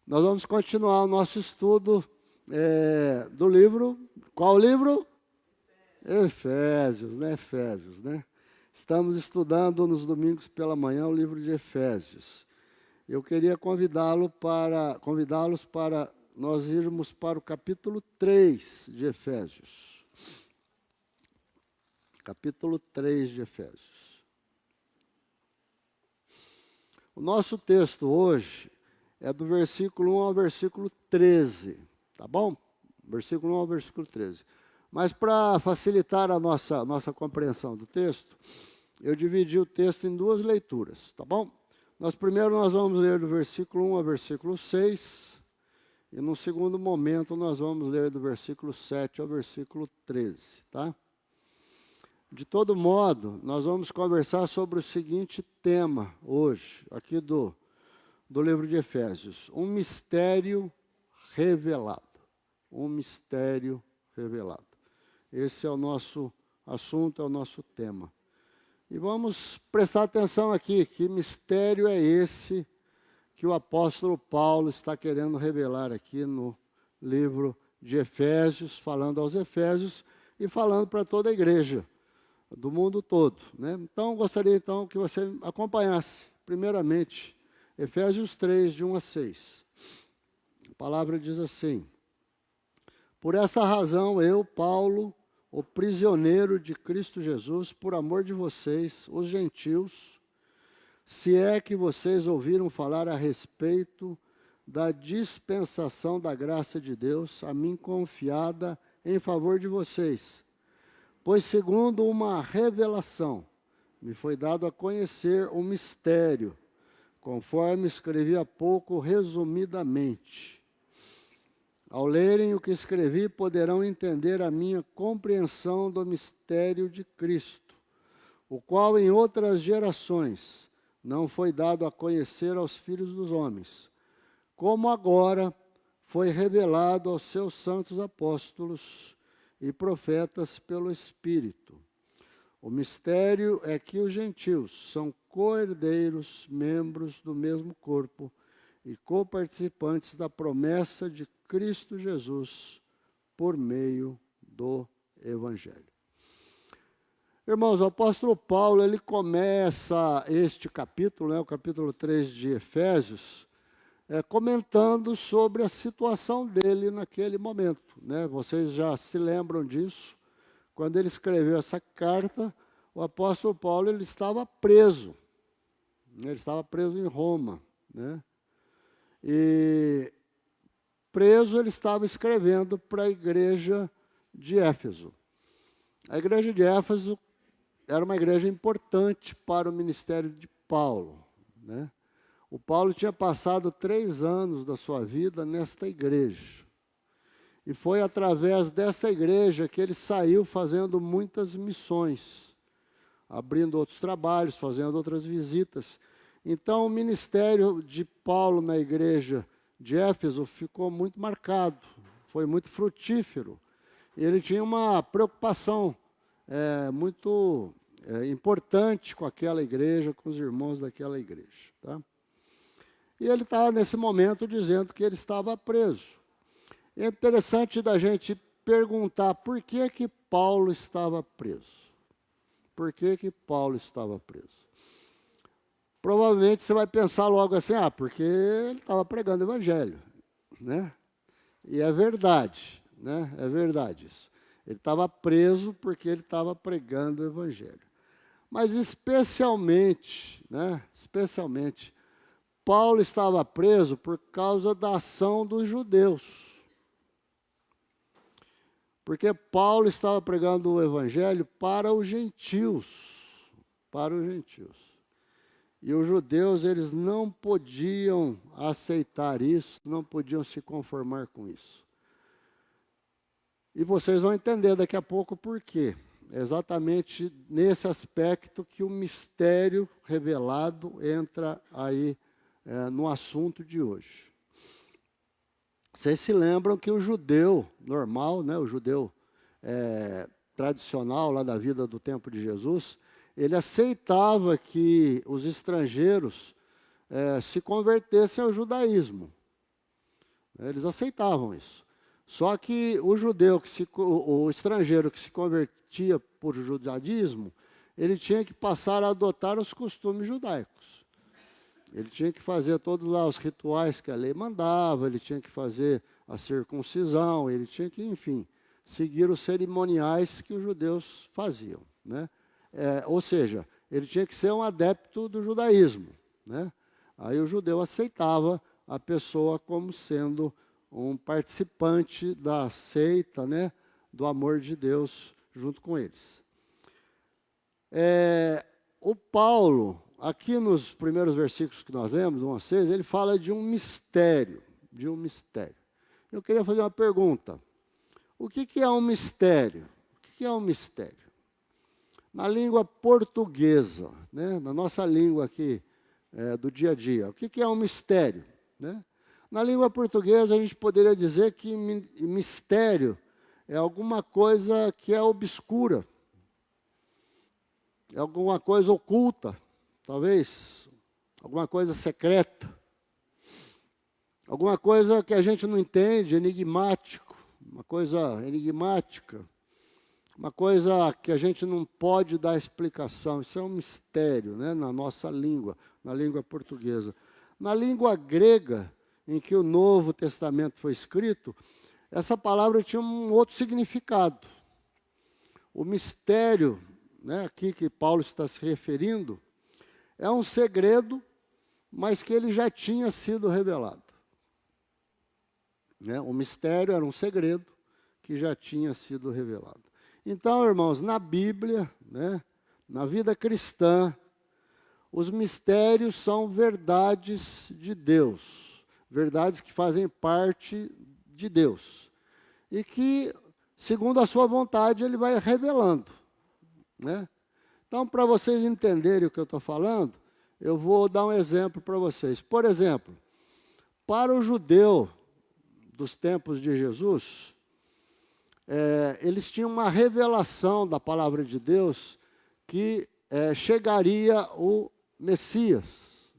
Nós vamos continuar o nosso estudo do livro. Qual livro? Efésios, né? Efésios, né? Estamos estudando nos domingos pela manhã o livro de Efésios. Eu queria convidá-los para nós irmos para o capítulo 3 de Efésios. Capítulo 3 de Efésios. O nosso texto hoje é do versículo 1 ao versículo 13, tá bom? Versículo 1 ao versículo 13. Mas para facilitar a nossa compreensão do texto, eu dividi o texto em duas leituras, tá bom? Primeiro nós vamos ler do versículo 1 ao versículo 6, e no segundo momento nós vamos ler do versículo 7 ao versículo 13, tá? De todo modo, nós vamos conversar sobre o seguinte tema hoje, aqui do livro de Efésios: um mistério revelado. Um mistério revelado. Esse é o nosso assunto, é o nosso tema. E vamos prestar atenção aqui, que mistério é esse que o apóstolo Paulo está querendo revelar aqui no livro de Efésios, falando aos Efésios e falando para toda a igreja do mundo todo, né? Então, gostaria que você acompanhasse, primeiramente, Efésios 3, de 1 a 6. A palavra diz assim: por essa razão, eu, Paulo, o prisioneiro de Cristo Jesus, por amor de vocês, os gentios, se é que vocês ouviram falar a respeito da dispensação da graça de Deus, a mim confiada em favor de vocês. Pois, segundo uma revelação, me foi dado a conhecer um mistério, conforme escrevi há pouco resumidamente. Ao lerem o que escrevi, poderão entender a minha compreensão do mistério de Cristo, o qual em outras gerações não foi dado a conhecer aos filhos dos homens, como agora foi revelado aos seus santos apóstolos e profetas pelo Espírito. O mistério é que os gentios são co-herdeiros, membros do mesmo corpo e coparticipantes da promessa de Cristo Jesus por meio do Evangelho. Irmãos, o apóstolo Paulo, ele começa este capítulo, né, o capítulo 3 de Efésios, comentando sobre a situação dele naquele momento, né? Vocês já se lembram disso. Quando ele escreveu essa carta, o apóstolo Paulo ele estava preso. Ele estava preso em Roma, né? E preso, ele estava escrevendo para a igreja de Éfeso. A igreja de Éfeso era uma igreja importante para o ministério de Paulo, né? O Paulo tinha passado 3 anos da sua vida nesta igreja. E foi através desta igreja que ele saiu fazendo muitas missões, abrindo outros trabalhos, fazendo outras visitas. Então, o ministério de Paulo na igreja de Éfeso ficou muito marcado, foi muito frutífero. E ele tinha uma preocupação muito importante com aquela igreja, com os irmãos daquela igreja, tá? E ele está, nesse momento, dizendo que ele estava preso. É interessante da gente perguntar por que que Paulo estava preso. Por que que Paulo estava preso? Provavelmente você vai pensar logo assim, porque ele estava pregando o evangelho, né? E é verdade, né? É verdade isso. Ele estava preso porque ele estava pregando o evangelho. Mas especialmente, né? Especialmente, Paulo estava preso por causa da ação dos judeus. Porque Paulo estava pregando o evangelho para os gentios. Para os gentios. E os judeus, eles não podiam aceitar isso, não podiam se conformar com isso. E vocês vão entender daqui a pouco por quê. É exatamente nesse aspecto que o mistério revelado entra aí no assunto de hoje. Vocês se lembram que o judeu normal, né, o judeu tradicional lá da vida do tempo de Jesus, ele aceitava que os estrangeiros se convertessem ao judaísmo. Eles aceitavam isso. Só que o judeu, o estrangeiro que se convertia por judaísmo, ele tinha que passar a adotar os costumes judaicos. Ele tinha que fazer todos lá os rituais que a lei mandava, ele tinha que fazer a circuncisão, ele tinha que, enfim, seguir os cerimoniais que os judeus faziam, né? Ou seja, ele tinha que ser um adepto do judaísmo, né? Aí o judeu aceitava a pessoa como sendo um participante da seita, né, do amor de Deus junto com eles. O Paulo, aqui nos primeiros versículos que nós lemos, 1 a 6, ele fala de um mistério, Eu queria fazer uma pergunta. O que é um mistério? O que é um mistério? Na língua portuguesa, né, na nossa língua aqui, do dia a dia, o que é um mistério, né? Na língua portuguesa, a gente poderia dizer que mistério é alguma coisa que é obscura, é alguma coisa oculta, talvez, alguma coisa secreta, alguma coisa que a gente não entende, enigmático, uma coisa enigmática, uma coisa que a gente não pode dar explicação. Isso é um mistério, né, na nossa língua, na língua portuguesa. Na língua grega, em que o Novo Testamento foi escrito, essa palavra tinha um outro significado. O mistério, né, aqui que Paulo está se referindo, é um segredo, mas que ele já tinha sido revelado. Né? O mistério era um segredo que já tinha sido revelado. Então, irmãos, na Bíblia, né, na vida cristã, os mistérios são verdades de Deus. Verdades que fazem parte de Deus. E que, segundo a sua vontade, Ele vai revelando, né? Então, para vocês entenderem o que eu estou falando, eu vou dar um exemplo para vocês. Por exemplo, para o judeu dos tempos de Jesus, eles tinham uma revelação da palavra de Deus que chegaria o Messias.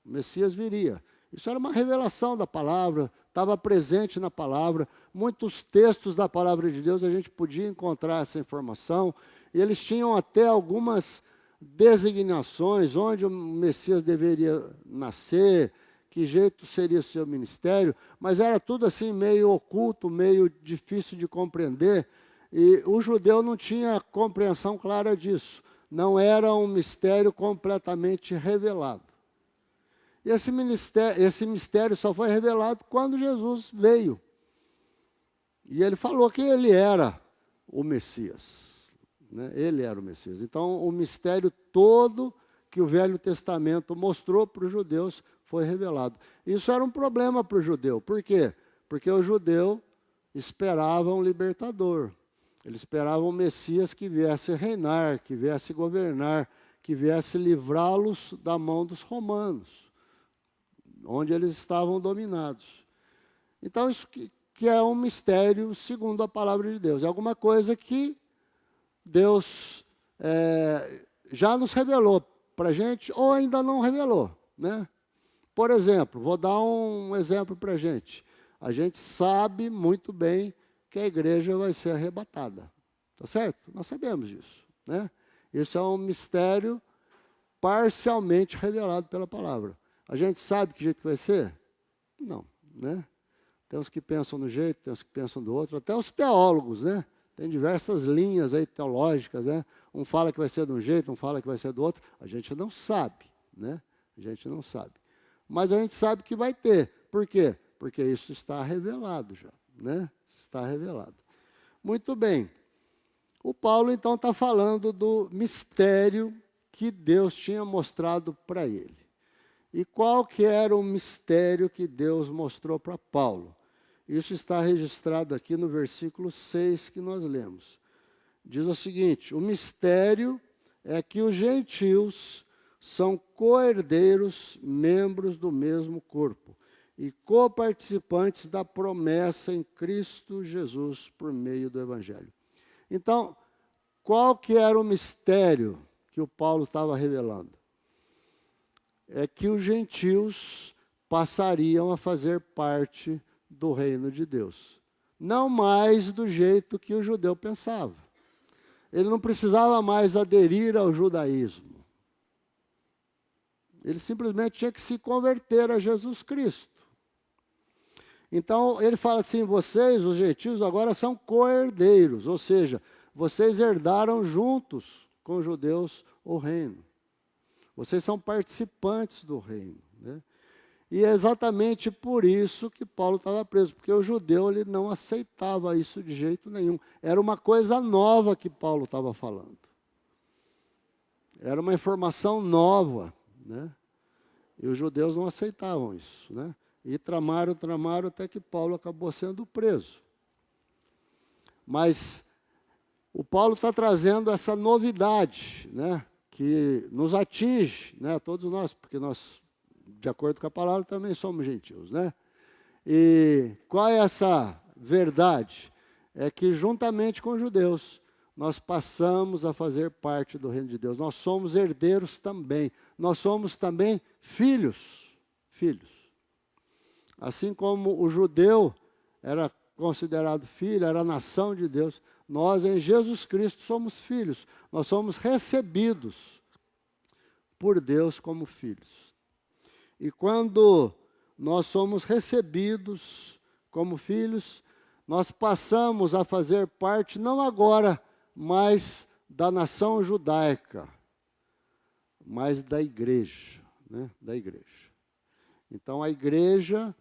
O Messias viria. Isso era uma revelação da palavra, estava presente na palavra. Muitos textos da palavra de Deus a gente podia encontrar essa informação. E eles tinham até algumas designações, onde o Messias deveria nascer, que jeito seria o seu ministério. Mas era tudo assim meio oculto, meio difícil de compreender. E o judeu não tinha compreensão clara disso. Não era um mistério completamente revelado. E esse mistério só foi revelado quando Jesus veio. E ele falou que ele era o Messias. Né? Ele era o Messias. Então, o mistério todo que o Velho Testamento mostrou para os judeus foi revelado. Isso era um problema para o judeu. Por quê? Porque o judeu esperava um libertador. Ele esperava um Messias que viesse reinar, que viesse governar, que viesse livrá-los da mão dos romanos, onde eles estavam dominados. Então, isso que é um mistério segundo a palavra de Deus. É alguma coisa que Deus já nos revelou para a gente, ou ainda não revelou, né? Por exemplo, vou dar um exemplo para a gente. A gente sabe muito bem que a igreja vai ser arrebatada. Tá certo? Nós sabemos disso, né? Isso é um mistério parcialmente revelado pela palavra. A gente sabe que jeito que vai ser? Não, né? Tem uns que pensam de um jeito, tem uns que pensam do outro, até os teólogos, né? Tem diversas linhas aí teológicas, né? Um fala que vai ser de um jeito, um fala que vai ser do outro. A gente não sabe, né? A gente não sabe. Mas a gente sabe que vai ter. Por quê? Porque isso está revelado já, né? Está revelado. Muito bem. O Paulo, então, está falando do mistério que Deus tinha mostrado para ele. E qual que era o mistério que Deus mostrou para Paulo? Isso está registrado aqui no versículo 6 que nós lemos. Diz o seguinte: o mistério é que os gentios são co-herdeiros, membros do mesmo corpo, e coparticipantes da promessa em Cristo Jesus por meio do Evangelho. Então, qual que era o mistério que o Paulo estava revelando? É que os gentios passariam a fazer parte do reino de Deus. Não mais do jeito que o judeu pensava. Ele não precisava mais aderir ao judaísmo. Ele simplesmente tinha que se converter a Jesus Cristo. Então, ele fala assim, vocês, os gentios, agora são co-herdeiros, ou seja, vocês herdaram juntos com os judeus o reino. Vocês são participantes do reino, né? E é exatamente por isso que Paulo estava preso, porque o judeu ele não aceitava isso de jeito nenhum. Era uma coisa nova que Paulo estava falando. Era uma informação nova, né? E os judeus não aceitavam isso, né? E tramaram até que Paulo acabou sendo preso. Mas o Paulo está trazendo essa novidade, né? Que nos atinge, né? Todos nós, porque nós, de acordo com a palavra, também somos gentios, né? E qual é essa verdade? É que juntamente com os judeus, nós passamos a fazer parte do reino de Deus. Nós somos herdeiros também. Nós somos também filhos. Filhos. Assim como o judeu era considerado filho, era a nação de Deus, nós em Jesus Cristo somos filhos. Nós somos recebidos por Deus como filhos. E quando nós somos recebidos como filhos, nós passamos a fazer parte, não agora, mais da nação judaica, mas da igreja, né? Da igreja. Então, a igreja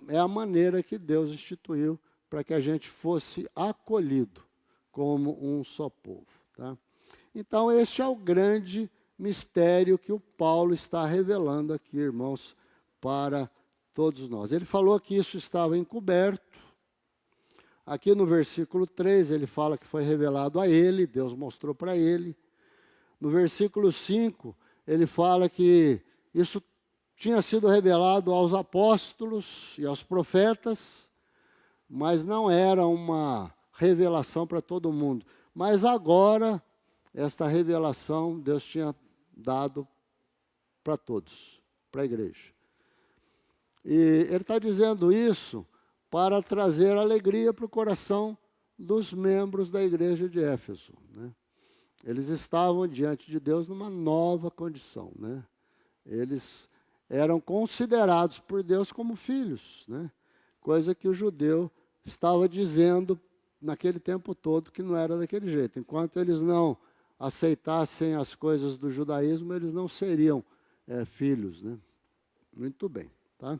é a maneira que Deus instituiu para que a gente fosse acolhido como um só povo, tá? Então, este é o grande mistério que o Paulo está revelando aqui, irmãos, para todos nós. Ele falou que isso estava encoberto. Aqui no versículo 3, ele fala que foi revelado a ele, Deus mostrou para ele. No versículo 5, ele fala que isso tinha sido revelado aos apóstolos e aos profetas, mas não era uma revelação para todo mundo. Mas agora, esta revelação Deus tinha dado para todos, para a igreja. E ele está dizendo isso para trazer alegria para o coração dos membros da igreja de Éfeso, né? Eles estavam diante de Deus numa nova condição, né? Eles eram considerados por Deus como filhos, né? Coisa que o judeu estava dizendo naquele tempo todo que não era daquele jeito. Enquanto eles não aceitassem as coisas do judaísmo, eles não seriam filhos, né? Muito bem, tá?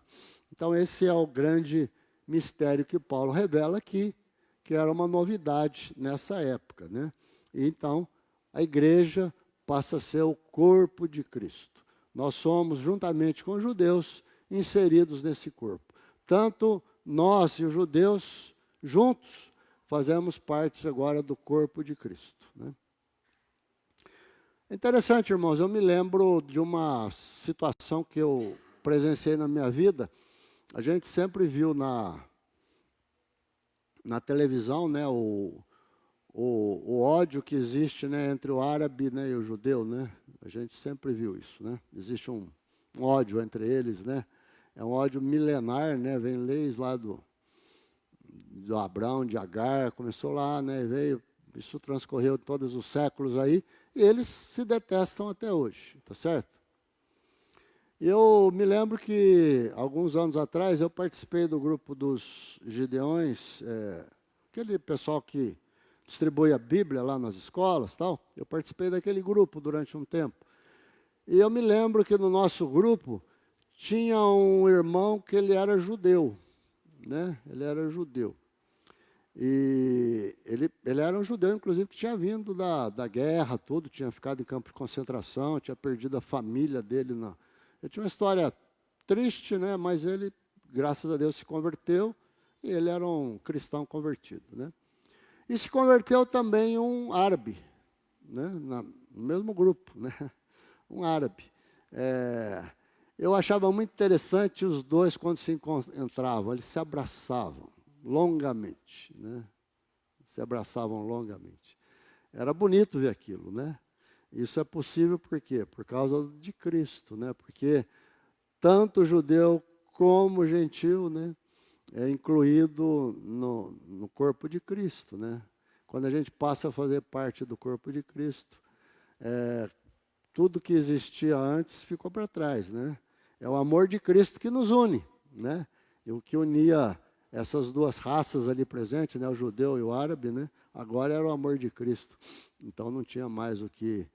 Então esse é o grande mistério que Paulo revela aqui, que era uma novidade nessa época, né? E então a igreja passa a ser o corpo de Cristo. Nós somos, juntamente com os judeus, inseridos nesse corpo. Tanto nós e os judeus, juntos, fazemos parte agora do corpo de Cristo, né? Interessante, irmãos, eu me lembro de uma situação que eu presenciei na minha vida. A gente sempre viu na televisão, né, o ódio que existe, né, entre o árabe, né, e o judeu, né? A gente sempre viu isso, né? Existe um ódio entre eles, né? É um ódio milenar, né? Vem leis lá do Abrão, de Agar, começou lá, né? Veio, isso transcorreu todos os séculos aí, e eles se detestam até hoje, tá certo? Eu me lembro que, alguns anos atrás, eu participei do grupo dos Gideões, aquele pessoal que distribui a Bíblia lá nas escolas, tal. Eu participei daquele grupo durante um tempo. E eu me lembro que no nosso grupo tinha um irmão que ele era judeu, né? Ele era judeu. E ele era um judeu, inclusive, que tinha vindo da guerra, tudo, tinha ficado em campo de concentração, tinha perdido a família dele. Ele tinha uma história triste, né? Mas ele, graças a Deus, se converteu, e ele era um cristão convertido, né? E se converteu também um árabe, né? No mesmo grupo, né? Um árabe. Eu achava muito interessante os dois, quando se encontravam, eles se abraçavam longamente, né? Se abraçavam longamente. Era bonito ver aquilo, né? Isso é possível por quê? Por causa de Cristo, né? Porque tanto judeu como gentil, né, é incluído no corpo de Cristo, né? Quando a gente passa a fazer parte do corpo de Cristo, tudo que existia antes ficou para trás, né? É o amor de Cristo que nos une, né? E o que unia essas duas raças ali presentes, né, o judeu e o árabe, né, agora era o amor de Cristo. Então não tinha mais o que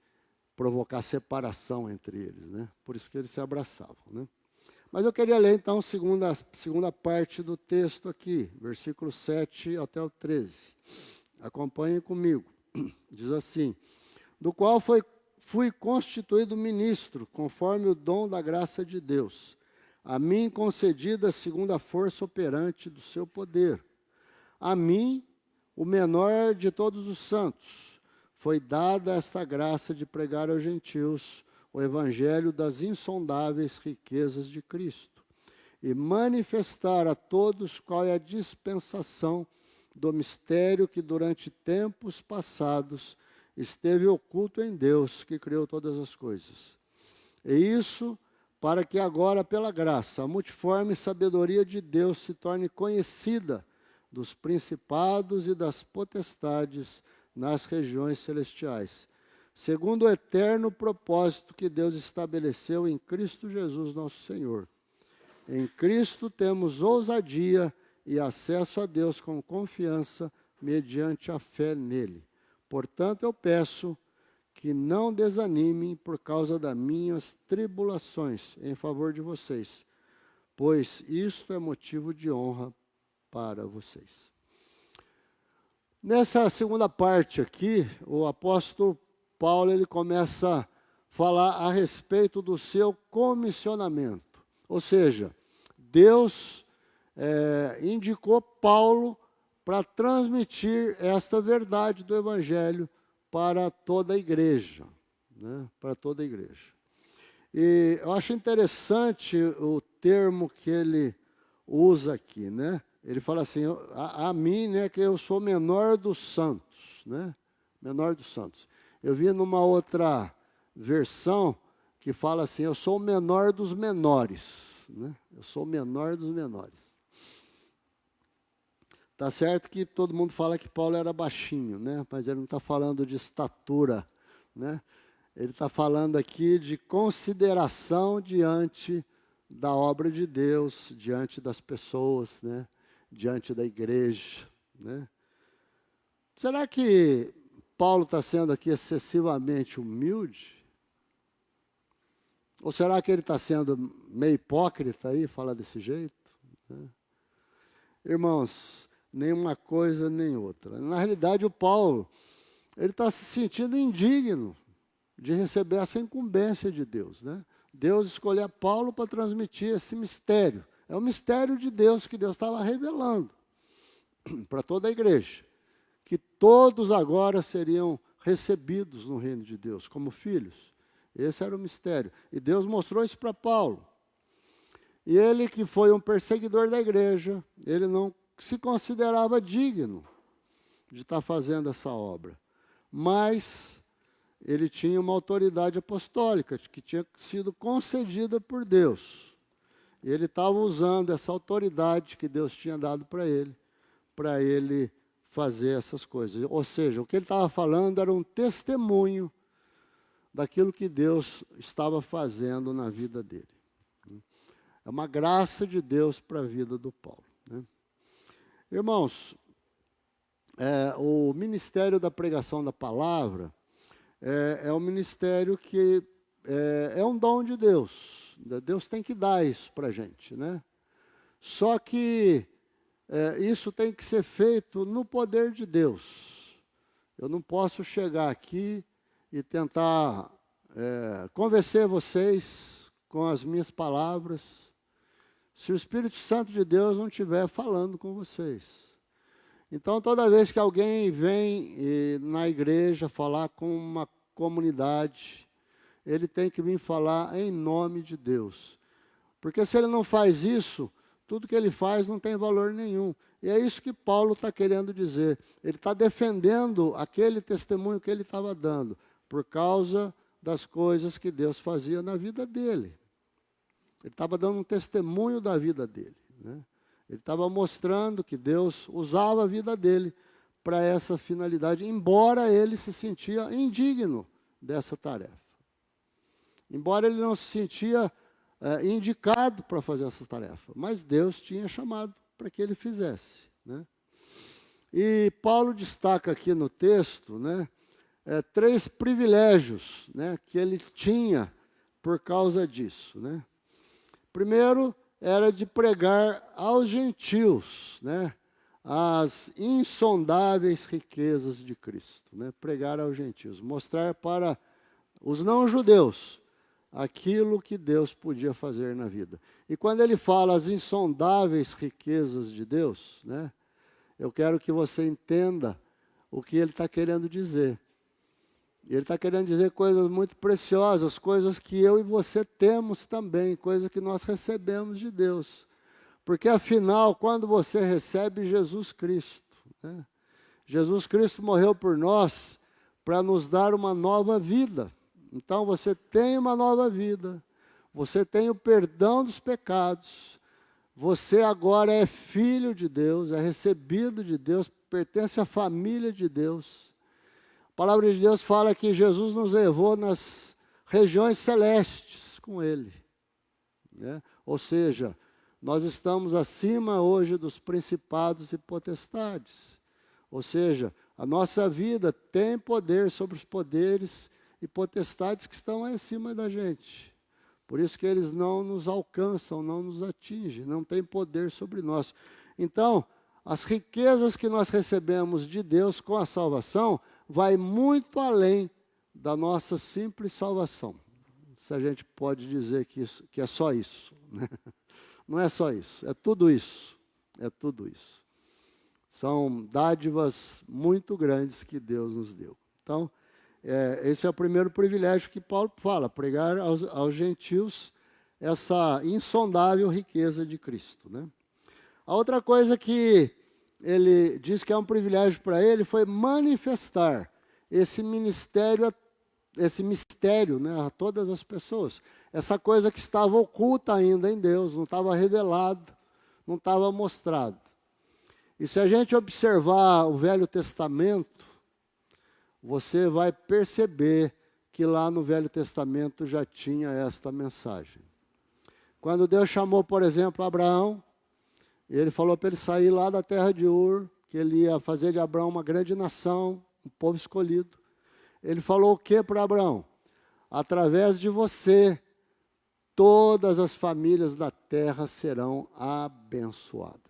provocar separação entre eles, né? Por isso que eles se abraçavam, né? Mas eu queria ler então a segunda parte do texto aqui, versículo 7 até o 13. Acompanhem comigo. Diz assim: do qual fui constituído ministro, conforme o dom da graça de Deus, a mim concedida segundo a força operante do seu poder. A mim, o menor de todos os santos, foi dada esta graça de pregar aos gentios o evangelho das insondáveis riquezas de Cristo, e manifestar a todos qual é a dispensação do mistério que durante tempos passados esteve oculto em Deus, que criou todas as coisas. E isso para que agora, pela graça, a multiforme sabedoria de Deus se torne conhecida dos principados e das potestades nas regiões celestiais, segundo o eterno propósito que Deus estabeleceu em Cristo Jesus, nosso Senhor. Em Cristo temos ousadia e acesso a Deus com confiança, mediante a fé nele. Portanto, eu peço que não desanimem por causa das minhas tribulações em favor de vocês, pois isto é motivo de honra para vocês. Nessa segunda parte aqui, o apóstolo Paulo ele começa a falar a respeito do seu comissionamento. Ou seja, Deus indicou Paulo para transmitir esta verdade do Evangelho para toda a igreja, né? Para toda a igreja. E eu acho interessante o termo que ele usa aqui, né? Ele fala assim, a mim, né, que eu sou menor dos santos, né? Menor dos santos. Eu vi numa outra versão que fala assim, eu sou o menor dos menores, né? Eu sou o menor dos menores. Tá certo que todo mundo fala que Paulo era baixinho, né? Mas ele não está falando de estatura, né? Ele está falando aqui de consideração diante da obra de Deus, diante das pessoas, né? Diante da igreja, né? Será que Paulo está sendo aqui excessivamente humilde? Ou será que ele está sendo meio hipócrita aí, falar desse jeito, né? Irmãos, nenhuma coisa nem outra. Na realidade, o Paulo, ele está se sentindo indigno de receber essa incumbência de Deus, né? Deus escolheu Paulo para transmitir esse mistério. É o mistério de Deus que Deus estava revelando para toda a igreja, que todos agora seriam recebidos no reino de Deus como filhos. Esse era o mistério. E Deus mostrou isso para Paulo. E ele, que foi um perseguidor da igreja, ele não se considerava digno de estar fazendo essa obra. Mas ele tinha uma autoridade apostólica que tinha sido concedida por Deus. E ele estava usando essa autoridade que Deus tinha dado para ele fazer essas coisas. Ou seja, o que ele estava falando era um testemunho daquilo que Deus estava fazendo na vida dele. É uma graça de Deus para a vida do Paulo, né? Irmãos, o ministério da pregação da palavra é um ministério que é um dom de Deus. Deus tem que dar isso para a gente, né? Só que isso tem que ser feito no poder de Deus. Eu não posso chegar aqui e tentar convencer vocês com as minhas palavras, se o Espírito Santo de Deus não estiver falando com vocês. Então, toda vez que alguém vem na igreja falar com uma comunidade, ele tem que vir falar em nome de Deus. Porque se ele não faz isso, tudo que ele faz não tem valor nenhum. E é isso que Paulo está querendo dizer. Ele está defendendo aquele testemunho que ele estava dando, por causa das coisas que Deus fazia na vida dele. Ele estava dando um testemunho da vida dele, né? Ele estava mostrando que Deus usava a vida dele para essa finalidade, embora ele se sentia indigno dessa tarefa. Embora ele não se sentia indicado para fazer essa tarefa, mas Deus tinha chamado para que ele fizesse, né? E Paulo destaca aqui no texto, né, 3 privilégios, né, que ele tinha por causa disso, né? Primeiro, era de pregar aos gentios, né, as insondáveis riquezas de Cristo, né? Pregar aos gentios, mostrar para os não-judeus aquilo que Deus podia fazer na vida. E quando ele fala as insondáveis riquezas de Deus, né, eu quero que você entenda o que ele está querendo dizer. Ele está querendo dizer coisas muito preciosas, coisas que eu e você temos também, coisas que nós recebemos de Deus. Porque, afinal, quando você recebe Jesus Cristo, né, Jesus Cristo morreu por nós para nos dar uma nova vida. Então, você tem uma nova vida, você tem o perdão dos pecados, você agora é filho de Deus, é recebido de Deus, pertence à família de Deus. A palavra de Deus fala que Jesus nos levou nas regiões celestes com Ele, né? Ou seja, nós estamos acima hoje dos principados e potestades. Ou seja, a nossa vida tem poder sobre os poderes e potestades que estão aí acima da gente. Por isso que eles não nos alcançam, não nos atingem, não têm poder sobre nós. Então, as riquezas que nós recebemos de Deus com a salvação vai muito além da nossa simples salvação. Se a gente pode dizer que é só isso, né? Não é só isso, é tudo isso. É tudo isso. São dádivas muito grandes que Deus nos deu. Então, esse é o primeiro privilégio que Paulo fala, pregar aos gentios essa insondável riqueza de Cristo, né? A outra coisa que ele diz que é um privilégio para ele foi manifestar esse mistério, né, a todas as pessoas. Essa coisa que estava oculta ainda em Deus, não estava revelado, não estava mostrado. E se a gente observar o Velho Testamento, você vai perceber que lá no Velho Testamento já tinha esta mensagem. Quando Deus chamou, por exemplo, Abraão, ele falou para ele sair lá da terra de Ur, que ele ia fazer de Abraão uma grande nação, um povo escolhido. Ele falou o que para Abraão? Através de você, todas as famílias da terra serão abençoadas.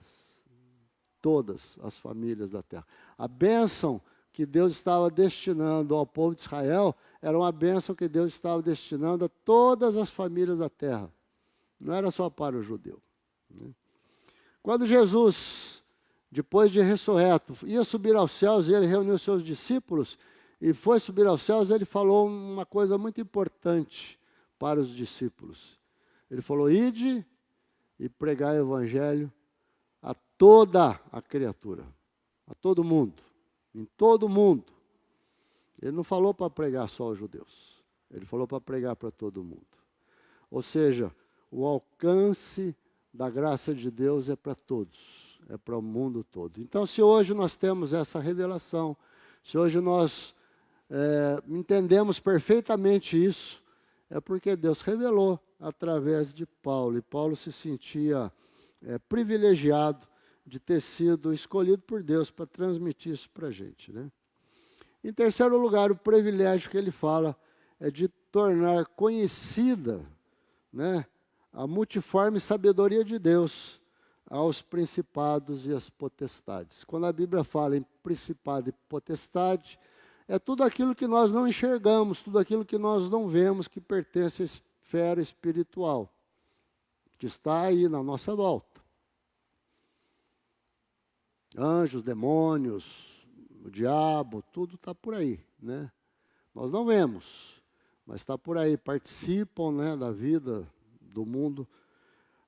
Todas as famílias da terra. A bênção que Deus estava destinando ao povo de Israel era uma bênção que Deus estava destinando a todas as famílias da terra. Não era só para o judeu, né? Quando Jesus, depois de ressurreto, ia subir aos céus, e ele reuniu seus discípulos, e foi subir aos céus, ele falou uma coisa muito importante para os discípulos. Ele falou, ide e pregai o evangelho a toda a criatura, a todo mundo, em todo mundo. Ele não falou para pregar só aos judeus, ele falou para pregar para todo mundo. Ou seja, o alcance da graça de Deus é para todos, é para o mundo todo. Então, se hoje nós temos essa revelação, se hoje nós entendemos perfeitamente isso, é porque Deus revelou através de Paulo, e Paulo se sentia privilegiado de ter sido escolhido por Deus para transmitir isso para a gente, né? Em terceiro lugar, o privilégio que ele fala é de tornar conhecida, né, a multiforme sabedoria de Deus aos principados e às potestades. Quando a Bíblia fala em principado e potestade, é tudo aquilo que nós não enxergamos, tudo aquilo que nós não vemos, que pertence à esfera espiritual, que está aí na nossa volta. Anjos, demônios, o diabo, tudo está por aí, né? Nós não vemos, mas está por aí, participam, né, da vida do mundo.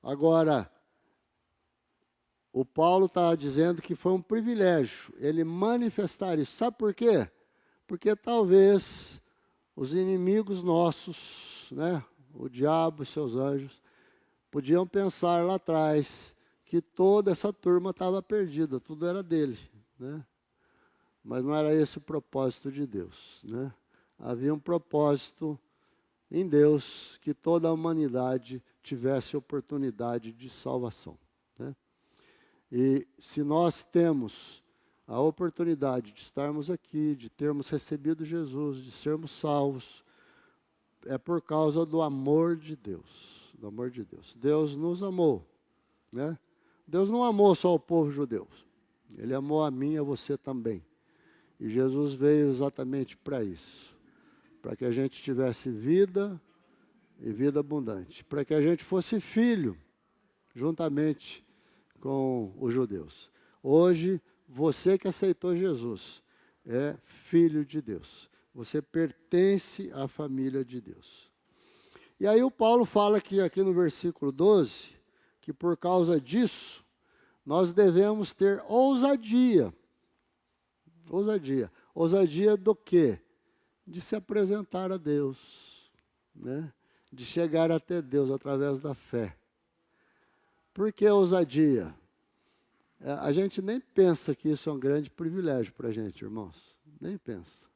Agora, o Paulo está dizendo que foi um privilégio ele manifestar isso. Sabe por quê? Porque talvez os inimigos nossos, né, o diabo e seus anjos, Podiam pensar lá atrás que toda essa turma estava perdida, tudo era dele, né? Mas não era esse o propósito de Deus, né? Havia um propósito em Deus que toda a humanidade tivesse oportunidade de salvação, né? E se nós temos a oportunidade de estarmos aqui, de termos recebido Jesus, de sermos salvos, é por causa do amor de Deus, do amor de Deus. Deus nos amou, né? Deus não amou só o povo judeu, Ele amou a mim e a você também. E Jesus veio exatamente para isso, para que a gente tivesse vida e vida abundante, para que a gente fosse filho, juntamente com os judeus. Hoje, você que aceitou Jesus é filho de Deus. Você pertence à família de Deus. E aí o Paulo fala aqui no versículo 12, que por causa disso, nós devemos ter ousadia. Ousadia. Ousadia do quê? De se apresentar a Deus, né? De chegar até Deus através da fé. Por que ousadia? A gente nem pensa que isso é um grande privilégio para a gente, irmãos. Nem pensa.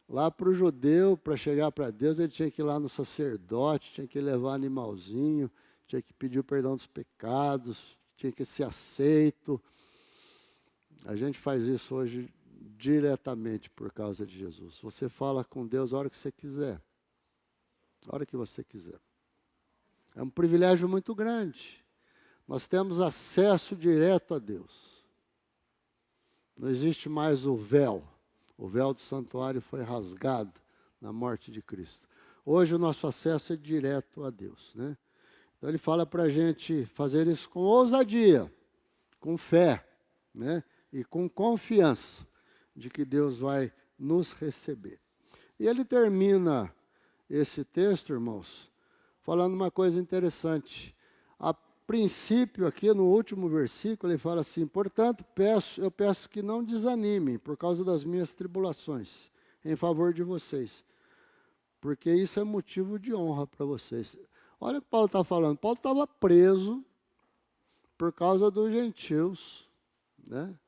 Lá para o judeu, para chegar para Deus, ele tinha que ir lá no sacerdote, tinha que levar animalzinho, tinha que pedir o perdão dos pecados, tinha que ser aceito. A gente faz isso hoje diretamente por causa de Jesus. Você fala com Deus a hora que você quiser. A hora que você quiser. É um privilégio muito grande. Nós temos acesso direto a Deus. Não existe mais o véu. O véu do santuário foi rasgado na morte de Cristo. Hoje o nosso acesso é direto a Deus, né? Então ele fala para a gente fazer isso com ousadia, com fé, né? E com confiança de que Deus vai nos receber. E ele termina esse texto, irmãos, falando uma coisa interessante. A princípio, aqui no último versículo, ele fala assim: portanto, eu peço que não desanimem por causa das minhas tribulações, em favor de vocês, porque isso é motivo de honra para vocês. Olha o que Paulo está falando. Paulo estava preso por causa dos gentios, né?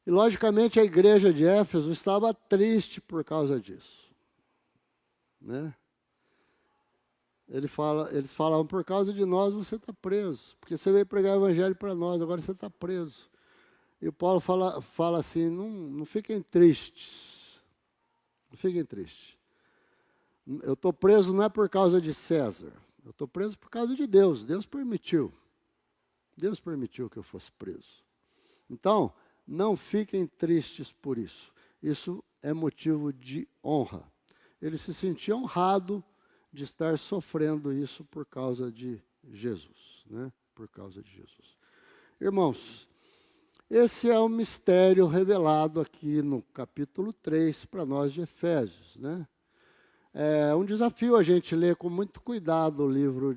E, logicamente, a igreja de Éfeso estava triste por causa disso, né? Eles falavam, por causa de nós você está preso, porque você veio pregar o evangelho para nós, agora você está preso. E o Paulo fala assim, não fiquem tristes, não fiquem tristes. Eu estou preso não é por causa de César, eu estou preso por causa de Deus. Deus permitiu que eu fosse preso. Então, não fiquem tristes por isso. Isso é motivo de honra. Ele se sentia honrado de estar sofrendo isso por causa de Jesus, né? Por causa de Jesus. Irmãos, esse é o mistério revelado aqui no capítulo 3 para nós de Efésios, né? É um desafio a gente ler com muito cuidado o livro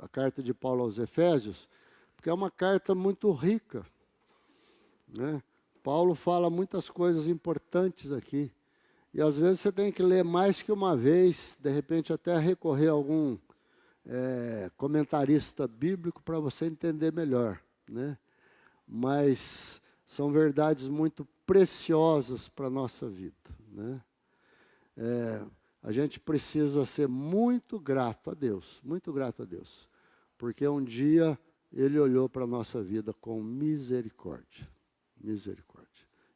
a carta de Paulo aos Efésios, porque é uma carta muito rica, né? Paulo fala muitas coisas importantes aqui. E às vezes você tem que ler mais que uma vez, de repente até recorrer a algum comentarista bíblico para você entender melhor, né? Mas são verdades muito preciosas para a nossa vida, né? A gente precisa ser muito grato a Deus, porque um dia Ele olhou para a nossa vida com misericórdia,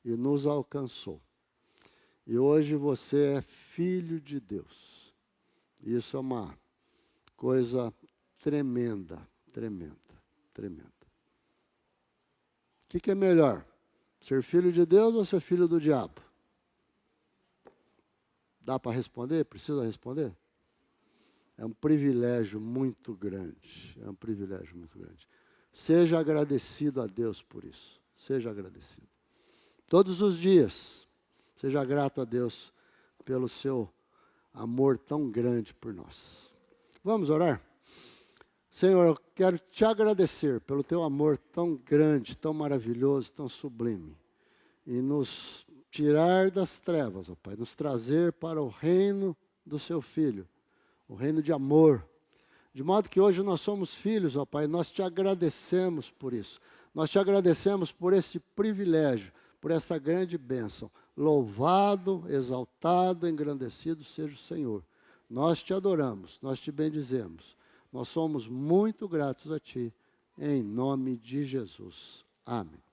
e nos alcançou. E hoje você é filho de Deus. Isso é uma coisa tremenda. O que é melhor? Ser filho de Deus ou ser filho do diabo? Dá para responder? Precisa responder? É um privilégio muito grande. Seja agradecido a Deus por isso. Seja agradecido. Todos os dias. Seja grato a Deus pelo seu amor tão grande por nós. Vamos orar? Senhor, eu quero te agradecer pelo teu amor tão grande, tão maravilhoso, tão sublime. E nos tirar das trevas, ó Pai, nos trazer para o reino do seu Filho, o reino de amor. De modo que hoje nós somos filhos, ó Pai, nós te agradecemos por isso. Nós te agradecemos por esse privilégio, por essa grande bênção. Louvado, exaltado, engrandecido seja o Senhor. Nós te adoramos, nós te bendizemos. Nós somos muito gratos a Ti, em nome de Jesus. Amém.